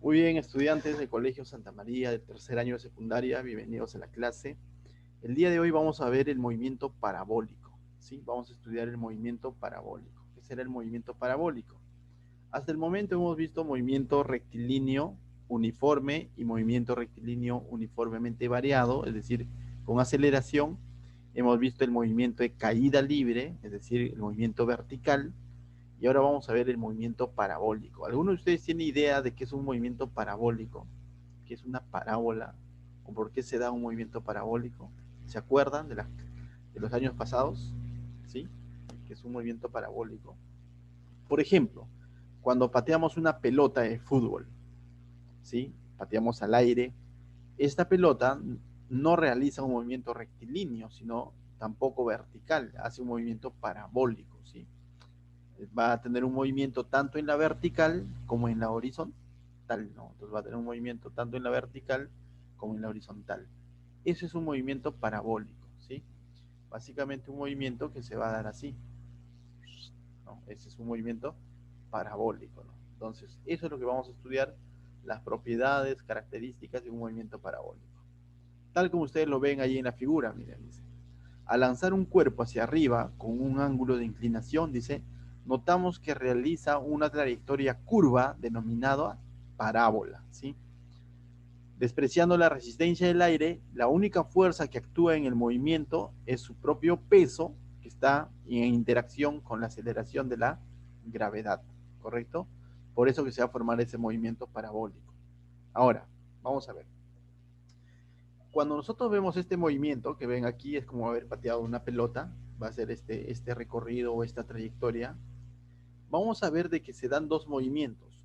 Muy bien, estudiantes del Colegio Santa María del tercer año de secundaria, bienvenidos a la clase. El día de hoy vamos a ver el movimiento parabólico, ¿sí? Vamos a estudiar el movimiento parabólico. ¿Qué será el movimiento parabólico? Hasta el momento hemos visto movimiento rectilíneo uniforme y movimiento rectilíneo uniformemente variado, es decir, con aceleración. Hemos visto el movimiento de caída libre, es decir, el movimiento vertical. Y ahora vamos a ver el movimiento parabólico. ¿Alguno de ustedes tiene idea de qué es un movimiento parabólico? ¿Qué es una parábola? ¿O por qué se da un movimiento parabólico? ¿Se acuerdan de los años pasados? ¿Sí? Que es un movimiento parabólico. Por ejemplo, cuando pateamos una pelota de fútbol, ¿sí? Pateamos al aire, esta pelota no realiza un movimiento rectilíneo, sino tampoco vertical, hace un movimiento parabólico, ¿sí? Va a tener un movimiento tanto en la vertical como en la horizontal, ¿no? Entonces va a tener un movimiento tanto en la vertical como en la horizontal. Ese es un movimiento parabólico, ¿sí? Básicamente un movimiento que se va a dar así, ¿no? Ese es un movimiento parabólico, ¿no? Entonces, eso es lo que vamos a estudiar, las propiedades, características de un movimiento parabólico. Tal como ustedes lo ven ahí en la figura, miren, dice. Al lanzar un cuerpo hacia arriba con un ángulo de inclinación, dice, notamos que realiza una trayectoria curva denominada parábola, ¿sí? Despreciando la resistencia del aire, la única fuerza que actúa en el movimiento es su propio peso, que está en interacción con la aceleración de la gravedad, ¿correcto? Por eso que se va a formar ese movimiento parabólico. Ahora, vamos a ver. Cuando nosotros vemos este movimiento que ven aquí, es como haber pateado una pelota, va a ser este recorrido o esta trayectoria, vamos a ver de que se dan dos movimientos.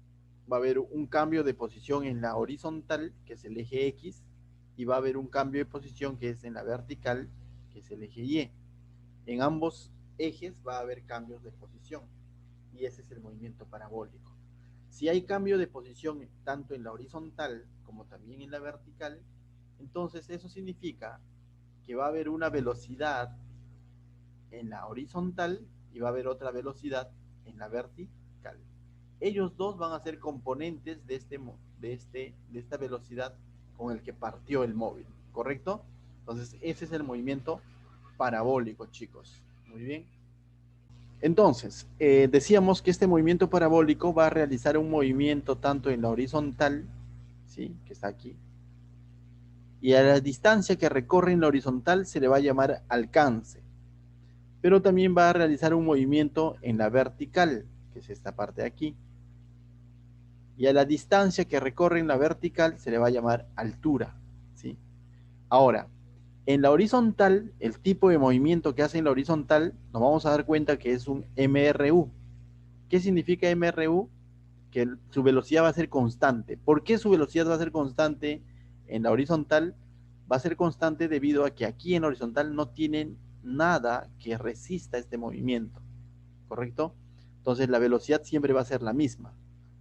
Va a haber un cambio de posición en la horizontal, que es el eje X, y va a haber un cambio de posición que es en la vertical, que es el eje Y. En ambos ejes va a haber cambios de posición, y ese es el movimiento parabólico. Si hay cambio de posición tanto en la horizontal como también en la vertical, entonces eso significa que va a haber una velocidad en la horizontal y va a haber otra velocidad en la vertical. Ellos dos van a ser componentes de esta velocidad con el que partió el móvil, ¿correcto? Entonces, ese es el movimiento parabólico, chicos. Muy bien. Entonces, decíamos que este movimiento parabólico va a realizar un movimiento tanto en la horizontal, ¿sí? Que está aquí, y a la distancia que recorre en la horizontal se le va a llamar alcance. Pero también va a realizar un movimiento en la vertical, que es esta parte de aquí. Y a la distancia que recorre en la vertical se le va a llamar altura, ¿sí? Ahora, en la horizontal, el tipo de movimiento que hace en la horizontal, nos vamos a dar cuenta que es un MRU. ¿Qué significa MRU? Que su velocidad va a ser constante. ¿Por qué su velocidad va a ser constante en la horizontal? Va a ser constante debido a que aquí en la horizontal no tienen nada que resista este movimiento, ¿correcto? Entonces la velocidad siempre va a ser la misma.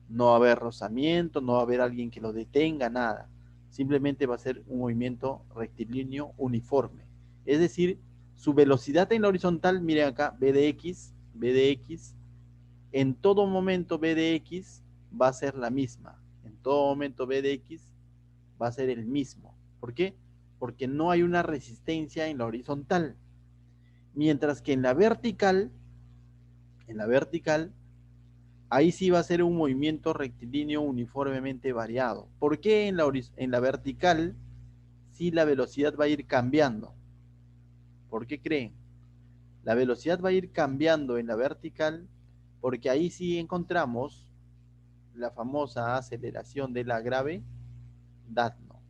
No va a haber rozamiento, no va a haber alguien que lo detenga, nada. Simplemente va a ser un movimiento rectilíneo uniforme. Es decir, su velocidad en la horizontal, miren acá, B de X, en todo momento B de X va a ser la misma. En todo momento B de X va a ser el mismo. ¿Por qué? Porque no hay una resistencia en la horizontal. Mientras que en la vertical, ahí sí va a ser un movimiento rectilíneo uniformemente variado. ¿Por qué en la vertical sí la velocidad va a ir cambiando? ¿Por qué creen? La velocidad va a ir cambiando en la vertical porque ahí sí encontramos la famosa aceleración de la gravedad, ¿no?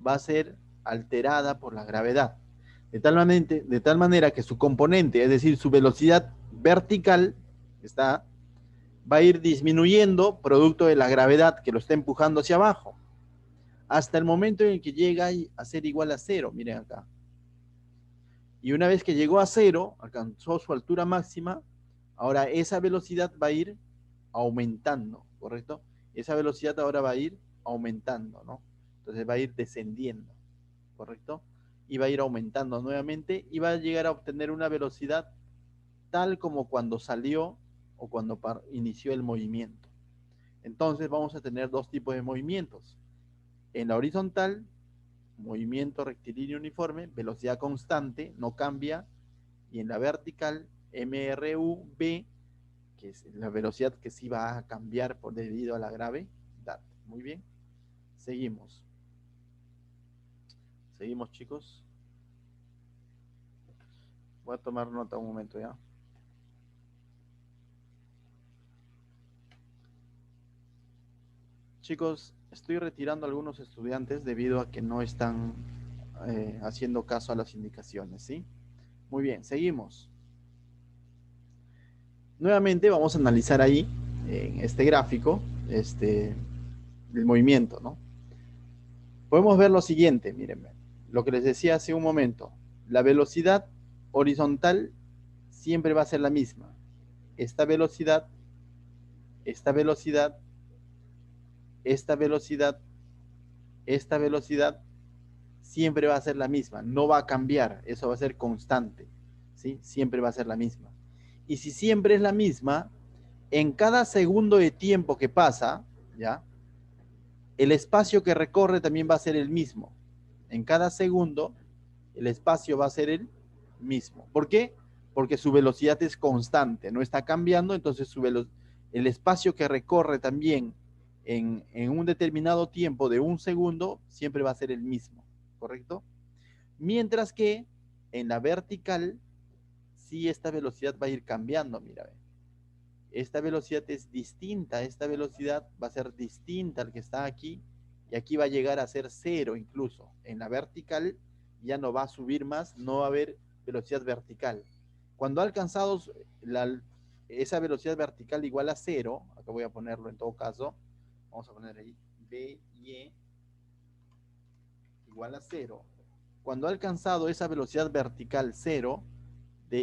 Va a ser alterada por la gravedad. De tal manera que su componente, es decir, su velocidad vertical, está, va a ir disminuyendo producto de la gravedad que lo está empujando hacia abajo, hasta el momento en el que llega a ser igual a cero, miren acá. Y una vez que llegó a cero, alcanzó su altura máxima, ahora esa velocidad va a ir aumentando, ¿correcto? Esa velocidad ahora va a ir aumentando, ¿no? Entonces va a ir descendiendo, ¿correcto? Y va a ir aumentando nuevamente y va a llegar a obtener una velocidad tal como cuando salió o cuando inició el movimiento. Entonces vamos a tener dos tipos de movimientos. En la horizontal, movimiento rectilíneo uniforme, velocidad constante, no cambia. Y en la vertical, MRUV, que es la velocidad que sí va a cambiar debido a la gravedad. Muy bien. Seguimos. Seguimos, chicos. Voy a tomar nota un momento ya. Chicos, estoy retirando a algunos estudiantes debido a que no están haciendo caso a las indicaciones, ¿sí? Muy bien, seguimos. Nuevamente vamos a analizar ahí, en este gráfico, el movimiento, ¿no? Podemos ver lo siguiente, mírenme, lo que les decía hace un momento. La velocidad horizontal siempre va a ser la misma. Esta velocidad, esta velocidad, esta velocidad, esta velocidad, siempre va a ser la misma, no va a cambiar, eso va a ser constante, ¿sí? Siempre va a ser la misma. Y si siempre es la misma, en cada segundo de tiempo que pasa, ¿ya? El espacio que recorre también va a ser el mismo. En cada segundo, el espacio va a ser el mismo. ¿Por qué? Porque su velocidad es constante, no está cambiando, entonces el espacio que recorre también en un determinado tiempo de un segundo siempre va a ser el mismo, ¿correcto? Mientras que en la vertical, sí, esta velocidad va a ir cambiando, mira, esta velocidad es distinta, esta velocidad va a ser distinta al que está aquí, y aquí va a llegar a ser cero incluso. En la vertical ya no va a subir más, no va a haber velocidad vertical. Cuando ha alcanzado esa velocidad vertical igual a cero, acá voy a ponerlo en todo caso, vamos a poner ahí, BY igual a cero. Cuando ha alcanzado esa velocidad vertical cero,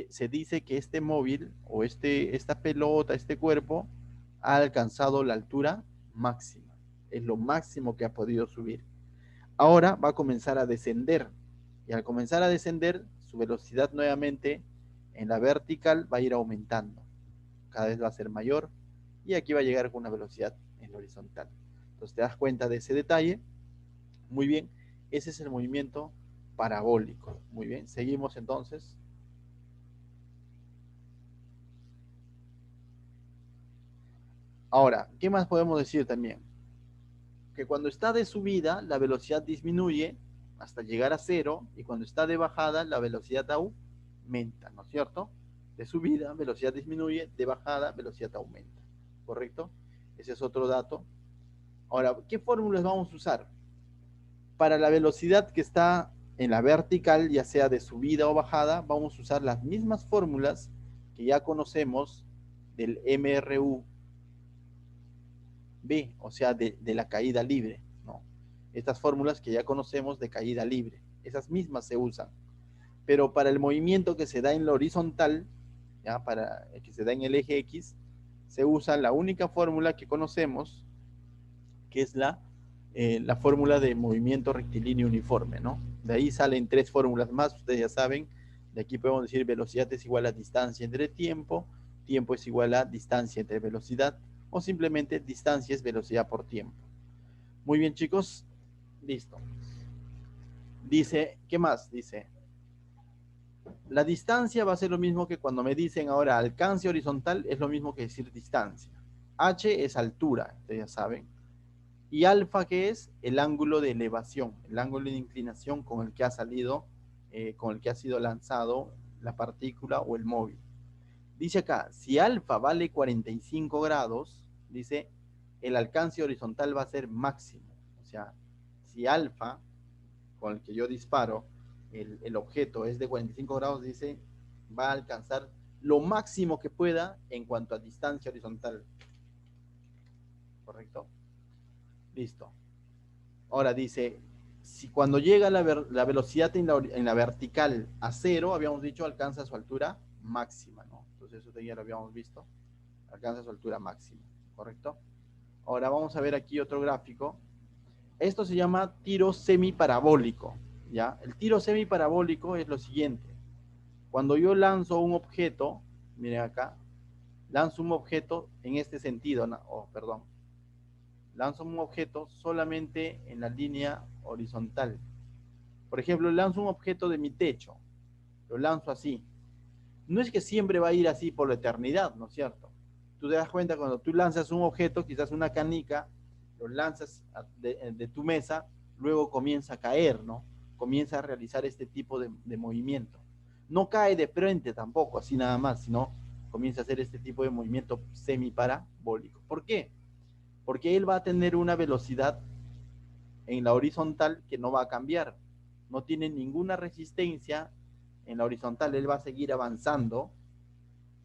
se dice que este móvil o esta pelota, este cuerpo, ha alcanzado la altura máxima. Es lo máximo que ha podido subir. Ahora va a comenzar a descender. Y al comenzar a descender, su velocidad nuevamente en la vertical va a ir aumentando. Cada vez va a ser mayor. Y aquí va a llegar con una velocidad en la horizontal. Entonces te das cuenta de ese detalle. Muy bien. Ese es el movimiento parabólico. Muy bien. Seguimos entonces. Ahora, ¿qué más podemos decir también? Que cuando está de subida, la velocidad disminuye hasta llegar a cero, y cuando está de bajada, la velocidad aumenta, ¿no es cierto? De subida, velocidad disminuye, de bajada, velocidad aumenta, ¿correcto? Ese es otro dato. Ahora, ¿qué fórmulas vamos a usar? Para la velocidad que está en la vertical, ya sea de subida o bajada, vamos a usar las mismas fórmulas que ya conocemos del MRU B, o sea, de la caída libre, ¿no? Estas fórmulas que ya conocemos de caída libre, esas mismas se usan. Pero para el movimiento que se da en la horizontal, ¿ya? Para el que se da en el eje X, se usa la única fórmula que conocemos, que es la fórmula de movimiento rectilíneo uniforme, ¿no? De ahí salen tres fórmulas más, ustedes ya saben. De aquí podemos decir velocidad es igual a distancia entre tiempo, tiempo es igual a distancia entre velocidad, o simplemente distancia es velocidad por tiempo. Muy bien, chicos, listo. Dice, ¿qué más? Dice, la distancia va a ser lo mismo que cuando me dicen ahora alcance horizontal, es lo mismo que decir distancia. H es altura, ustedes ya saben. Y alfa, que es el ángulo de elevación, el ángulo de inclinación con el que ha salido, con el que ha sido lanzado la partícula o el móvil. Dice acá, si alfa vale 45 grados, dice, el alcance horizontal va a ser máximo. O sea, si alfa, con el que yo disparo, el objeto es de 45 grados, dice, va a alcanzar lo máximo que pueda en cuanto a distancia horizontal. ¿Correcto? Listo. Ahora dice, si cuando llega la velocidad en la vertical a cero, habíamos dicho, alcanza su altura máxima, ¿no? Entonces eso ya lo habíamos visto. Alcanza su altura máxima, ¿correcto? Ahora vamos a ver aquí otro gráfico. Esto se llama tiro semiparabólico, ¿ya? El tiro semiparabólico es lo siguiente. Cuando yo lanzo un objeto, miren acá, lanzo un objeto en este sentido, no, perdón. Lanzo un objeto solamente en la línea horizontal. Por ejemplo, lanzo un objeto de mi techo. Lo lanzo así. No es que siempre va a ir así por la eternidad, ¿no es cierto? Tú te das cuenta cuando tú lanzas un objeto, quizás una canica, lo lanzas de tu mesa, luego comienza a caer, ¿no? Comienza a realizar este tipo de movimiento. No cae de frente tampoco, así nada más, sino comienza a hacer este tipo de movimiento semiparabólico. ¿Por qué? Porque él va a tener una velocidad en la horizontal que no va a cambiar. No tiene ninguna resistencia en la horizontal, él va a seguir avanzando,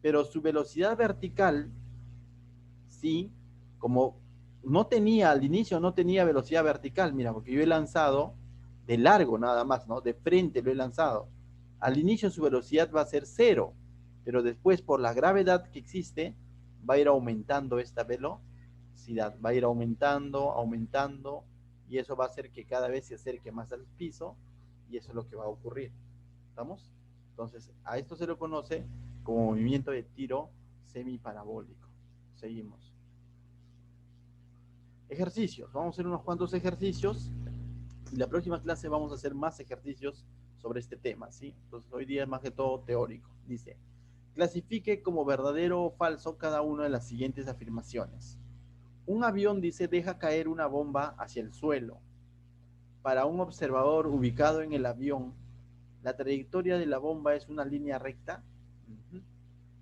pero su velocidad vertical, sí, como no tenía al inicio, no tenía velocidad vertical, mira, porque yo he lanzado de largo nada más, ¿no? De frente lo he lanzado. Al inicio su velocidad va a ser cero, pero después por la gravedad que existe, va a ir aumentando esta velocidad, va a ir aumentando, aumentando, y eso va a hacer que cada vez se acerque más al piso, y eso es lo que va a ocurrir. ¿Estamos? Entonces, a esto se lo conoce como movimiento de tiro semiparabólico. Seguimos. Ejercicios. Vamos a hacer unos cuantos ejercicios y la próxima clase vamos a hacer más ejercicios sobre este tema, ¿sí? Entonces, hoy día es más que todo teórico. Dice, clasifique como verdadero o falso cada una de las siguientes afirmaciones. Un avión, dice, deja caer una bomba hacia el suelo. Para un observador ubicado en el avión, la trayectoria de la bomba es una línea recta.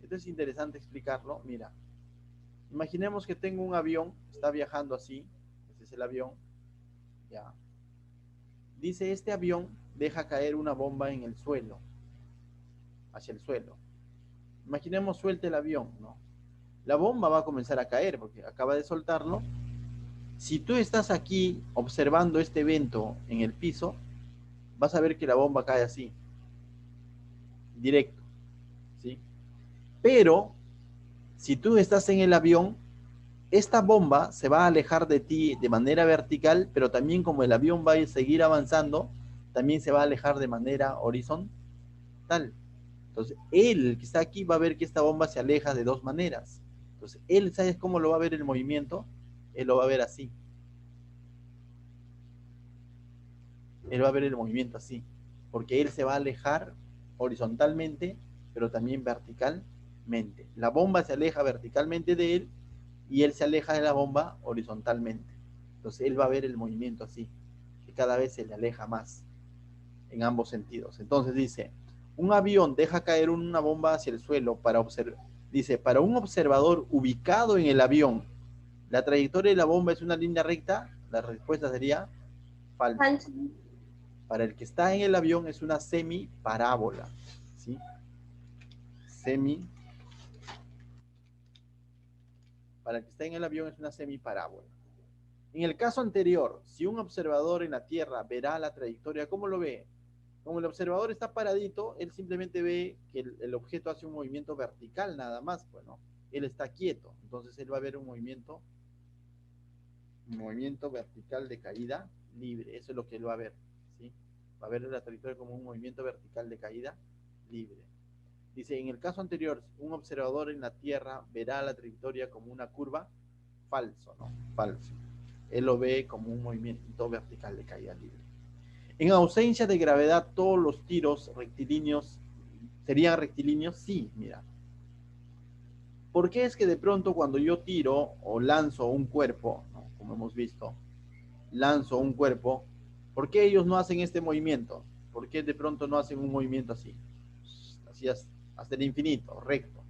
Esto es interesante explicarlo. Mira, imaginemos que tengo un avión, está viajando así, este es el avión, ya. Dice, este avión deja caer una bomba en el suelo, hacia el suelo. Imaginemos suelte el avión, ¿no? La bomba va a comenzar a caer porque acaba de soltarlo. Si tú estás aquí observando este evento en el piso, vas a ver que la bomba cae así, directo, ¿sí? Pero si tú estás en el avión, esta bomba se va a alejar de ti de manera vertical, pero también como el avión va a seguir avanzando, también se va a alejar de manera horizontal. Entonces, él que está aquí va a ver que esta bomba se aleja de dos maneras. Entonces, él, ¿sabes cómo lo va a ver el movimiento? Él lo va a ver así. Él va a ver el movimiento así. Porque él se va a alejar horizontalmente, pero también verticalmente. La bomba se aleja verticalmente de él y él se aleja de la bomba horizontalmente. Entonces él va a ver el movimiento así, que cada vez se le aleja más en ambos sentidos. Entonces dice, un avión deja caer una bomba hacia el suelo para observar. Dice, para un observador ubicado en el avión, ¿la trayectoria de la bomba es una línea recta? La respuesta sería falso. Para el que está en el avión es una semiparábola, ¿sí? Semi. Para el que está en el avión es una semiparábola. En el caso anterior, si un observador en la Tierra verá la trayectoria, ¿cómo lo ve? Como el observador está paradito, él simplemente ve que el objeto hace un movimiento vertical nada más, bueno, él está quieto, entonces él va a ver un movimiento vertical de caída libre, eso es lo que él va a ver, ¿sí? Va a ver la trayectoria como un movimiento vertical de caída libre. Dice, en el caso anterior, un observador en la Tierra verá la trayectoria como una curva, falso, ¿no? Falso. Él lo ve como un movimiento vertical de caída libre. En ausencia de gravedad, todos los tiros rectilíneos serían rectilíneos. Sí, mira. ¿Por qué es que de pronto cuando yo tiro o lanzo un cuerpo, ¿no? Como hemos visto, lanzo un cuerpo, ¿por qué ellos no hacen este movimiento? ¿Por qué de pronto no hacen un movimiento así? Así hasta el infinito, recto.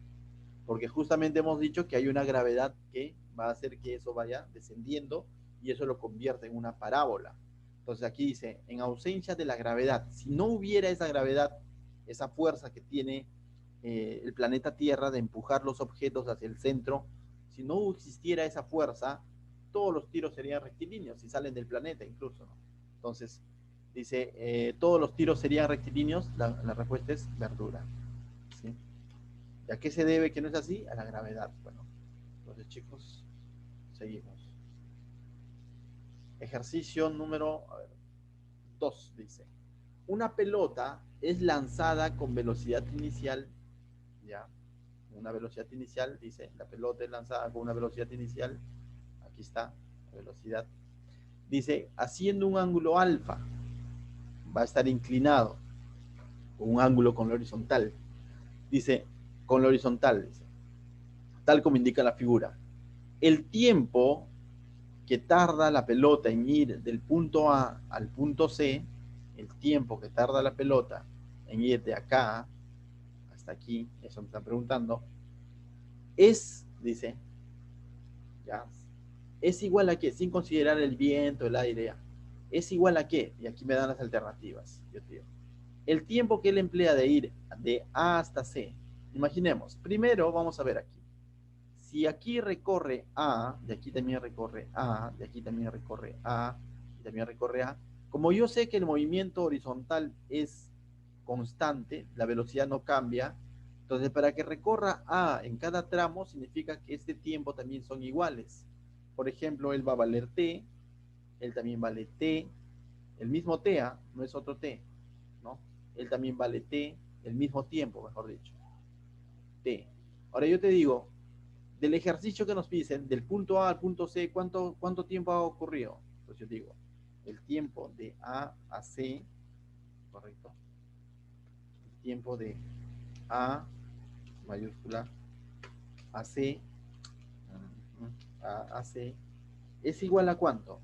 Porque justamente hemos dicho que hay una gravedad que va a hacer que eso vaya descendiendo y eso lo convierte en una parábola. Entonces aquí dice, en ausencia de la gravedad, si no hubiera esa gravedad, esa fuerza que tiene el planeta Tierra de empujar los objetos hacia el centro, si no existiera esa fuerza, todos los tiros serían rectilíneos y salen del planeta incluso, ¿no? Entonces, dice, todos los tiros serían rectilíneos, la respuesta es verdura, ¿sí? ¿Y a qué se debe que no es así? A la gravedad. Bueno, entonces chicos, seguimos. Ejercicio número 2 dice, una pelota es lanzada con velocidad inicial, ya, una velocidad inicial, dice, la pelota es lanzada con una velocidad inicial, aquí está, la velocidad, dice, haciendo un ángulo alfa, va a estar inclinado, un ángulo con la horizontal. Dice, con la horizontal, dice, tal como indica la figura. El tiempo que tarda la pelota en ir del punto A al punto C, el tiempo que tarda la pelota en ir de acá hasta aquí, eso me están preguntando, es, dice, ya, es igual a qué, sin considerar el viento, el aire, ya. Es igual a qué, y aquí me dan las alternativas, yo te digo. El tiempo que él emplea de ir de A hasta C, imaginemos, primero vamos a ver aquí. Si aquí recorre A, de aquí también recorre A, de aquí también recorre A, y también recorre A, como yo sé que el movimiento horizontal es constante, la velocidad no cambia, entonces para que recorra A en cada tramo significa que este tiempo también son iguales. Por ejemplo, él va a valer T, él también vale T, el mismo T, no es otro T, ¿no? Él también vale T, el mismo tiempo, mejor dicho, T. Ahora yo te digo, del ejercicio que nos piden, del punto A al punto C, ¿cuánto tiempo ha ocurrido? Pues yo digo, el tiempo de A a C, ¿correcto? El tiempo de A mayúscula a C, a C, es igual a ¿cuánto?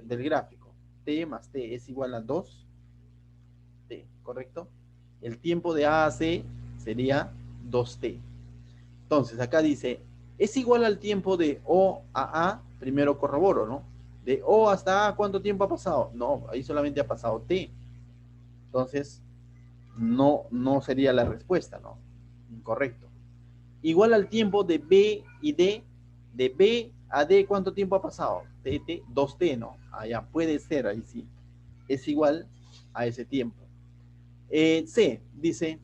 Del gráfico, T más T es igual a 2T, ¿correcto? El tiempo de A a C sería 2T. Entonces, acá dice, es igual al tiempo de O a primero corroboro, ¿no? De O hasta A, ¿cuánto tiempo ha pasado? No, ahí solamente ha pasado T. Entonces, no sería la respuesta, ¿no? Incorrecto. Igual al tiempo de B y D, de B a D, ¿cuánto tiempo ha pasado? T, 2T, ¿no? Allá puede ser, ahí sí. Es igual a ese tiempo. C, dice,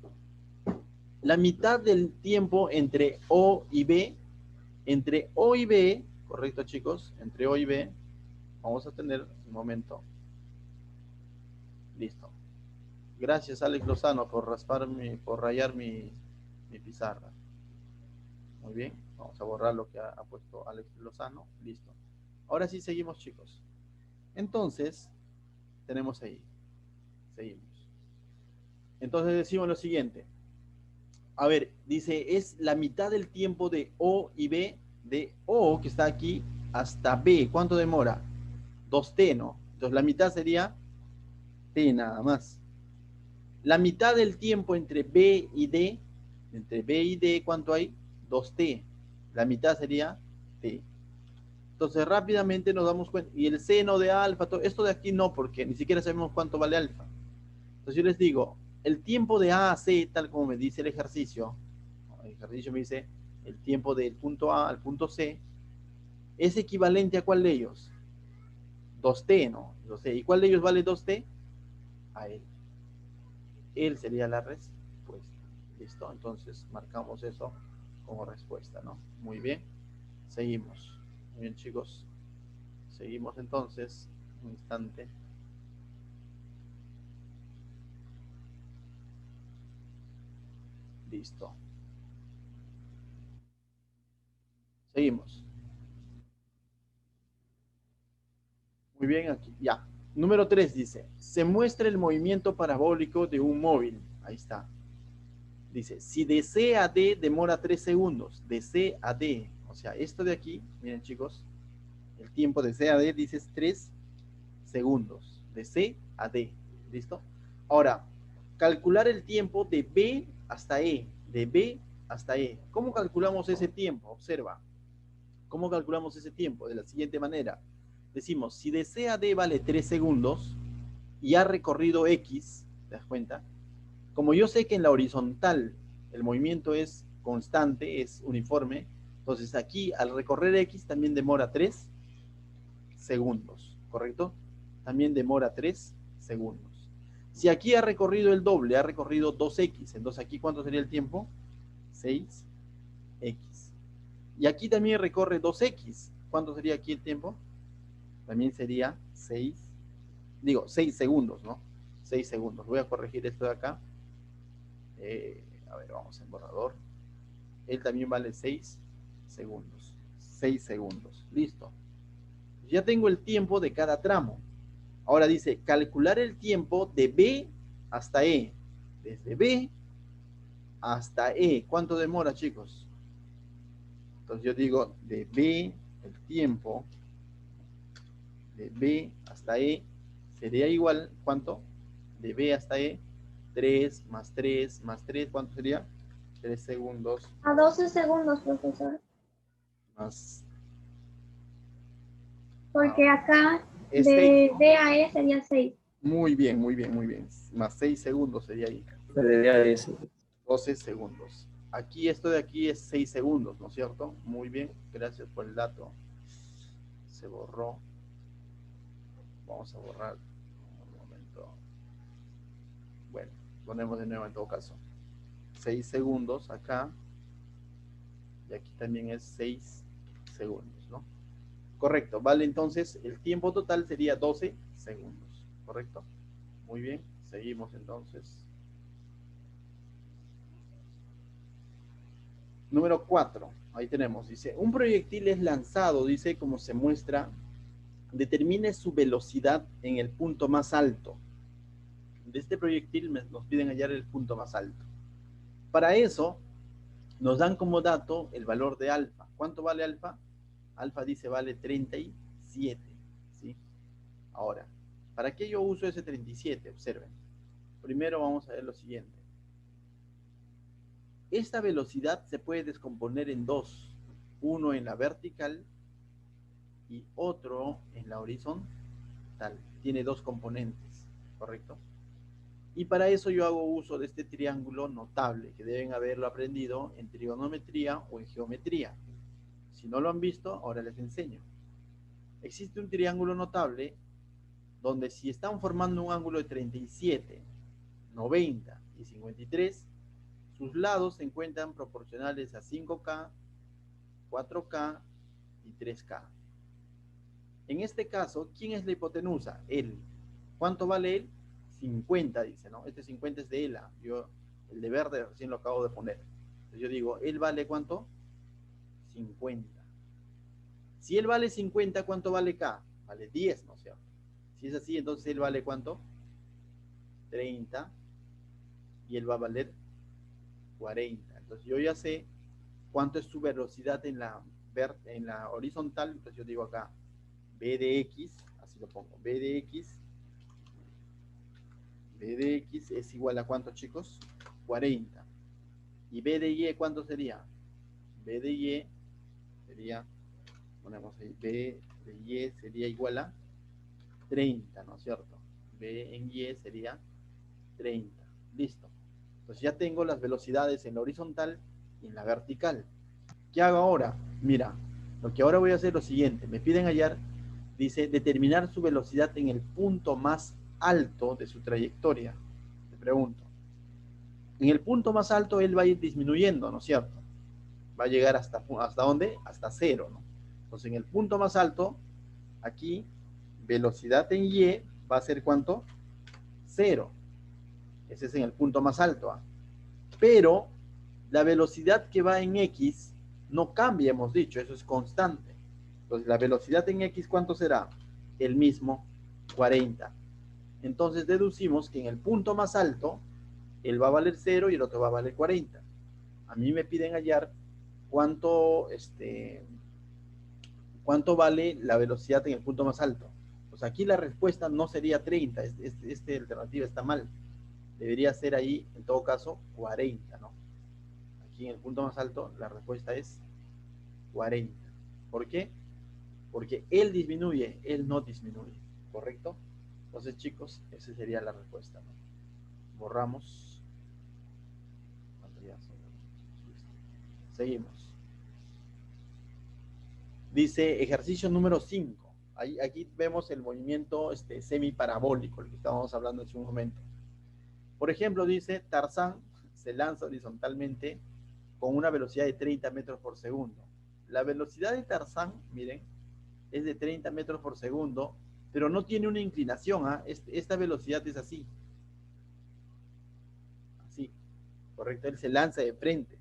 la mitad del tiempo entre O y B, entre O y B, correcto chicos, entre O y B, vamos a tener un momento. Listo. Gracias Alex Lozano por rayar mi pizarra. Muy bien, vamos a borrar lo que ha puesto Alex Lozano. Listo. Ahora sí seguimos chicos. Entonces, tenemos ahí. Seguimos. Entonces decimos lo siguiente. A ver, dice, es la mitad del tiempo de O y B, de O que está aquí hasta B. ¿Cuánto demora? 2T, ¿no? Entonces la mitad sería T nada más. La mitad del tiempo entre B y D, ¿cuánto hay? 2T. La mitad sería T. Entonces rápidamente nos damos cuenta, y el seno de alfa, todo, esto de aquí no, porque ni siquiera sabemos cuánto vale alfa. Entonces yo les digo, el tiempo de A a C, tal como me dice el ejercicio me dice, el tiempo del punto A al punto C, es equivalente a ¿cuál de ellos? 2T, ¿no? 2T. ¿Y cuál de ellos vale 2T? A él. Él sería la respuesta. Listo, entonces marcamos eso como respuesta, ¿no? Muy bien, seguimos. Muy bien, chicos. Seguimos entonces, un instante. Listo. Seguimos. Muy bien, aquí, ya. Número 3 dice, se muestra el movimiento parabólico de un móvil. Ahí está. Dice, si de C a D demora 3 segundos, de C a D, o sea, esto de aquí, miren chicos, el tiempo de C a D dices 3 segundos, de C a D, ¿listo? Ahora, calcular el tiempo de B hasta E, de B hasta E. ¿Cómo calculamos ese tiempo? Observa, ¿cómo calculamos ese tiempo? De la siguiente manera, decimos, si de C a D vale 3 segundos y ha recorrido X, ¿te das cuenta? Como yo sé que en la horizontal el movimiento es constante, es uniforme, entonces aquí al recorrer X también demora 3 segundos, ¿correcto? También demora 3 segundos. Si aquí ha recorrido el doble, ha recorrido 2X, entonces aquí ¿cuánto sería el tiempo? 6X. Y aquí también recorre 2X, ¿cuánto sería aquí el tiempo? También sería 6 segundos, ¿no? 6 segundos. Voy a corregir esto de acá. A ver, vamos en borrador. Él también vale 6 segundos. 6 segundos. Listo. Ya tengo el tiempo de cada tramo. Ahora dice, calcular el tiempo de B hasta E. Desde B hasta E. ¿Cuánto demora, chicos? Entonces yo digo, de B, el tiempo de B hasta E sería igual, ¿cuánto? De B hasta E, 3 más 3 más 3, ¿cuánto sería? 3 segundos. A 12 segundos, profesor. Más. Porque acá Es de 6. D a E sería 6. Muy bien, muy bien, muy bien. Más 6 segundos sería ahí. Sería 10. 12 segundos. Aquí, esto de aquí es 6 segundos, ¿no es cierto? Muy bien, gracias por el dato. Se borró. Vamos a borrar un momento. Bueno, ponemos de nuevo en todo caso. 6 segundos acá. Y aquí también es 6 segundos, ¿no? Correcto, vale, entonces el tiempo total sería 12 segundos, ¿correcto? Muy bien, seguimos entonces. Número 4, ahí tenemos, dice, un proyectil es lanzado, dice, como se muestra, determine su velocidad en el punto más alto. De este proyectil nos piden hallar el punto más alto. Para eso, nos dan como dato el valor de alfa. ¿Cuánto vale alfa? Alfa dice vale 37, ¿sí? Ahora, ¿para qué yo uso ese 37? Observen. Primero vamos a ver lo siguiente. Esta velocidad se puede descomponer en dos. Uno en la vertical y otro en la horizontal. Tiene dos componentes, ¿correcto? Y para eso yo hago uso de este triángulo notable, que deben haberlo aprendido en trigonometría o en geometría. Si no lo han visto, ahora les enseño. Existe un triángulo notable donde si están formando un ángulo de 37, 90 y 53, sus lados se encuentran proporcionales a 5K, 4K y 3K. En este caso, ¿quién es la hipotenusa? Él. ¿Cuánto vale él? 50, dice, ¿no? Este 50 es de ELA. Yo, el de verde recién lo acabo de poner. Entonces yo digo, ¿él vale cuánto? 50. Si él vale 50, ¿cuánto vale K? Vale 10, ¿no es cierto? Si es así, entonces él vale ¿cuánto? 30. Y él va a valer 40. Entonces yo ya sé cuánto es su velocidad en la horizontal. Entonces yo digo acá, B de X, así lo pongo, B de X es igual a ¿cuánto, chicos? 40. ¿Y B de Y cuánto sería? B de Y sería, ponemos ahí, B de Y sería igual a 30, ¿no es cierto? B en Y sería 30. Listo. Entonces ya tengo las velocidades en la horizontal y en la vertical. ¿Qué hago ahora? Mira, lo que ahora voy a hacer es lo siguiente. Me piden hallar, dice, determinar su velocidad en el punto más alto de su trayectoria. Te pregunto. En el punto más alto él va a ir disminuyendo, ¿no es cierto? Va a llegar ¿hasta dónde? Hasta cero, ¿no? Entonces en el punto más alto, aquí, velocidad en Y va a ser ¿cuánto? 0. Ese es en el punto más alto, ¿eh? Pero la velocidad que va en X no cambia, hemos dicho, eso es constante. Entonces la velocidad en X, ¿cuánto será? El mismo, 40. Entonces deducimos que en el punto más alto, él va a valer 0 y el otro va a valer 40. A mí me piden hallar cuánto, cuánto vale la velocidad en el punto más alto. Pues aquí la respuesta no sería 30, esta alternativa está mal. Debería ser ahí, en todo caso, 40, ¿no? Aquí en el punto más alto, la respuesta es 40. ¿Por qué? Porque él disminuye, él no disminuye, ¿correcto? Entonces, chicos, esa sería la respuesta, ¿no? Borramos. Seguimos. Dice ejercicio número 5. Aquí vemos el movimiento semiparabólico, el que estábamos hablando hace un momento. Por ejemplo, dice Tarzán se lanza horizontalmente con una velocidad de 30 metros por segundo. La velocidad de Tarzán, miren, es de 30 metros por segundo, pero no tiene una inclinación. Esta velocidad es así. Así, correcto, él se lanza de frente.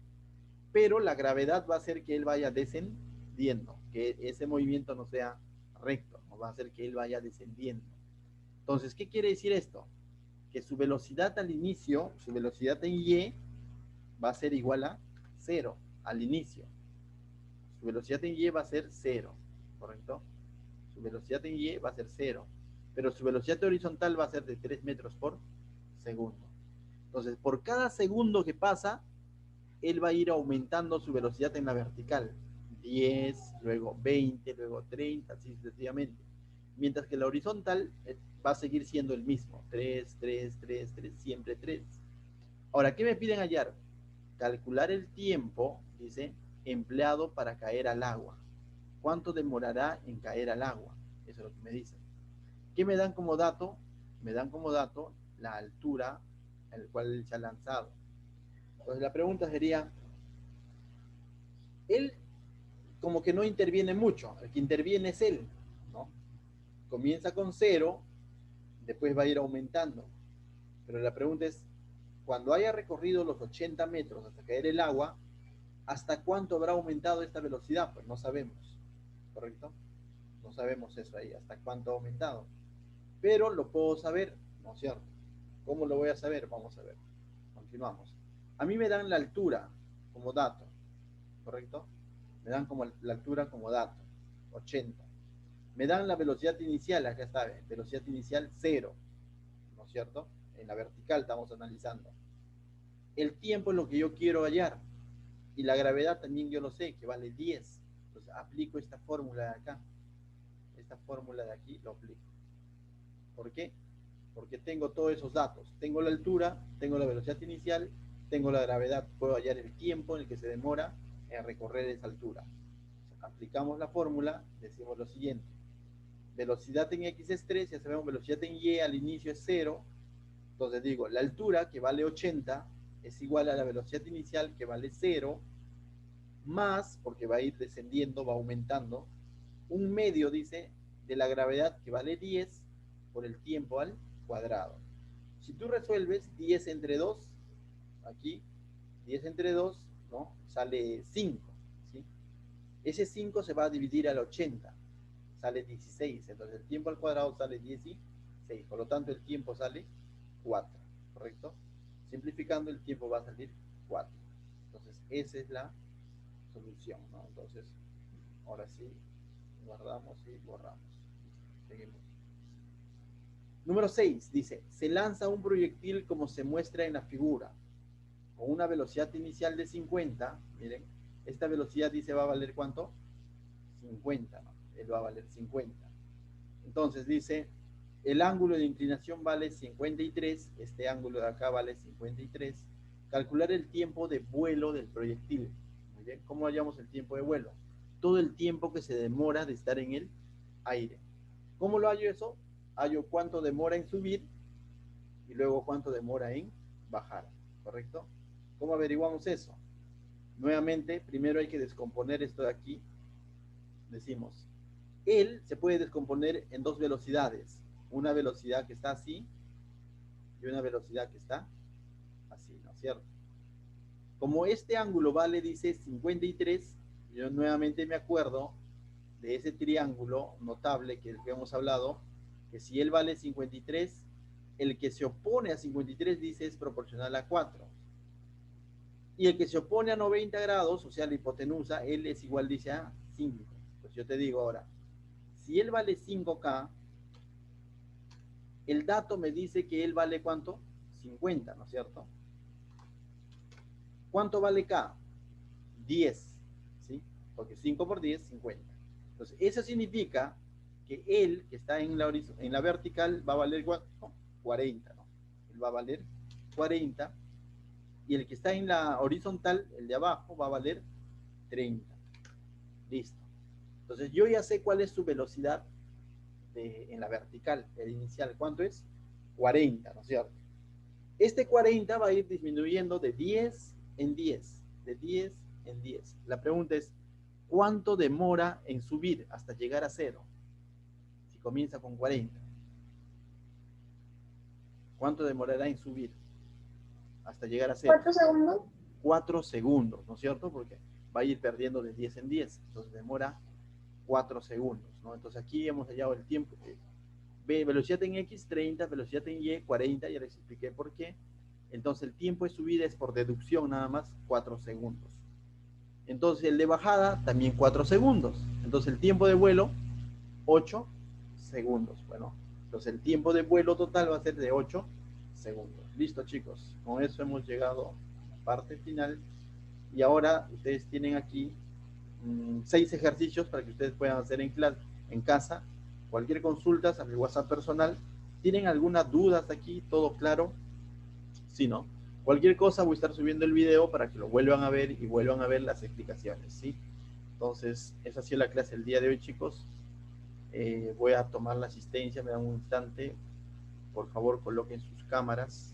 Pero la gravedad va a hacer que él vaya descendiendo, que ese movimiento no sea recto, no va a hacer que él vaya descendiendo. Entonces, ¿qué quiere decir esto? Que su velocidad al inicio, su velocidad en Y, va a ser igual a 0 al inicio. Su velocidad en Y va a ser 0, ¿correcto? Su velocidad en Y va a ser 0, pero su velocidad horizontal va a ser de 3 metros por segundo. Entonces, por cada segundo que pasa, él va a ir aumentando su velocidad en la vertical. 10, luego 20, luego 30, así sucesivamente. Mientras que la horizontal va a seguir siendo el mismo. 3, 3, 3, 3, siempre 3. Ahora, ¿qué me piden hallar? Calcular el tiempo, dice, empleado para caer al agua. ¿Cuánto demorará en caer al agua? Eso es lo que me dicen. ¿Qué me dan como dato? Me dan como dato la altura a la cual él se ha lanzado. Entonces la pregunta sería, él como que no interviene mucho, el que interviene es él, ¿no? Comienza con 0, después va a ir aumentando. Pero la pregunta es, cuando haya recorrido los 80 metros hasta caer el agua, ¿hasta cuánto habrá aumentado esta velocidad? Pues no sabemos, ¿correcto? No sabemos eso ahí, hasta cuánto ha aumentado. Pero lo puedo saber, ¿no es cierto? ¿Cómo lo voy a saber? Vamos a ver. Continuamos. A mí me dan la altura como dato, ¿correcto? Me dan como la altura como dato, 80. Me dan la velocidad inicial, acá está, velocidad inicial 0, ¿no es cierto? En la vertical estamos analizando. El tiempo es lo que yo quiero hallar. Y la gravedad también yo lo sé, que vale 10. Entonces aplico esta fórmula de acá. Esta fórmula de aquí lo aplico. ¿Por qué? Porque tengo todos esos datos. Tengo la altura, tengo la velocidad inicial, tengo la gravedad. Puedo hallar el tiempo en el que se demora en recorrer esa altura. Aplicamos la fórmula, decimos lo siguiente. Velocidad en X es 3, ya sabemos velocidad en Y al inicio es 0. Entonces digo, la altura que vale 80 es igual a la velocidad inicial que vale 0, más, porque va a ir descendiendo, va aumentando, un medio, dice, de la gravedad que vale 10 por el tiempo al cuadrado. Si tú resuelves 10 entre 2, aquí, 10 entre 2, ¿no? Sale 5, ¿sí? Ese 5 se va a dividir al 80, sale 16, entonces el tiempo al cuadrado sale 16, por lo tanto el tiempo sale 4, ¿correcto? Simplificando, el tiempo va a salir 4. Entonces esa es la solución, ¿no? Entonces, ahora sí, guardamos y borramos. Seguimos. Número 6 dice, se lanza un proyectil como se muestra en la figura, con una velocidad inicial de 50, miren, esta velocidad dice va a valer ¿cuánto? 50, ¿no? Él va a valer 50. Entonces dice, el ángulo de inclinación vale 53, este ángulo de acá vale 53. Calcular el tiempo de vuelo del proyectil. Muy bien, ¿cómo hallamos el tiempo de vuelo? Todo el tiempo que se demora de estar en el aire. ¿Cómo lo hallo eso? Hallo cuánto demora en subir y luego cuánto demora en bajar, ¿correcto? ¿Cómo averiguamos eso? Nuevamente, primero hay que descomponer esto de aquí. Decimos, él se puede descomponer en dos velocidades. Una velocidad que está así y una velocidad que está así, ¿no es cierto? Como este ángulo vale, dice 53, yo nuevamente me acuerdo de ese triángulo notable que hemos hablado, que si él vale 53, el que se opone a 53 dice es proporcional a 4. Y el que se opone a 90 grados, o sea, la hipotenusa, él es igual, dice, a 5. Pues yo te digo ahora, si él vale 5K, el dato me dice que él vale ¿cuánto? 50, ¿no es cierto? ¿Cuánto vale K? 10, ¿sí? Porque 5 por 10, 50. Entonces, eso significa que él, que está en la vertical, va a valer ¿cuánto? 40, ¿no? Él va a valer 40. Y el que está en la horizontal, el de abajo, va a valer 30. Listo. Entonces, yo ya sé cuál es su velocidad en la vertical, el inicial. ¿Cuánto es? 40, ¿no es cierto? Este 40 va a ir disminuyendo de 10 en 10, de 10 en 10. La pregunta es, ¿cuánto demora en subir hasta llegar a 0? Si comienza con 40. ¿Cuánto demorará en subir hasta llegar a 0? 4 segundos. 4 segundos, ¿no es cierto? Porque va a ir perdiendo de 10 en 10. Entonces demora 4 segundos, ¿no? Entonces aquí hemos hallado el tiempo. Velocidad en X 30, velocidad en Y 40, ya les expliqué por qué. Entonces el tiempo de subida es por deducción nada más 4 segundos. Entonces el de bajada también 4 segundos. Entonces el tiempo de vuelo 8 segundos. Bueno, entonces el tiempo de vuelo total va a ser de 8 segundos. Listo, chicos. Con eso hemos llegado a la parte final. Y ahora ustedes tienen aquí 6 ejercicios para que ustedes puedan hacer en casa. Cualquier consulta a mi WhatsApp personal. ¿Tienen algunas dudas aquí? ¿Todo claro? Si no, cualquier cosa voy a estar subiendo el video para que lo vuelvan a ver y vuelvan a ver las explicaciones, ¿sí? Entonces, esa ha sido la clase del día de hoy, chicos. Voy a tomar la asistencia, me dan un instante. Por favor, coloquen sus cámaras.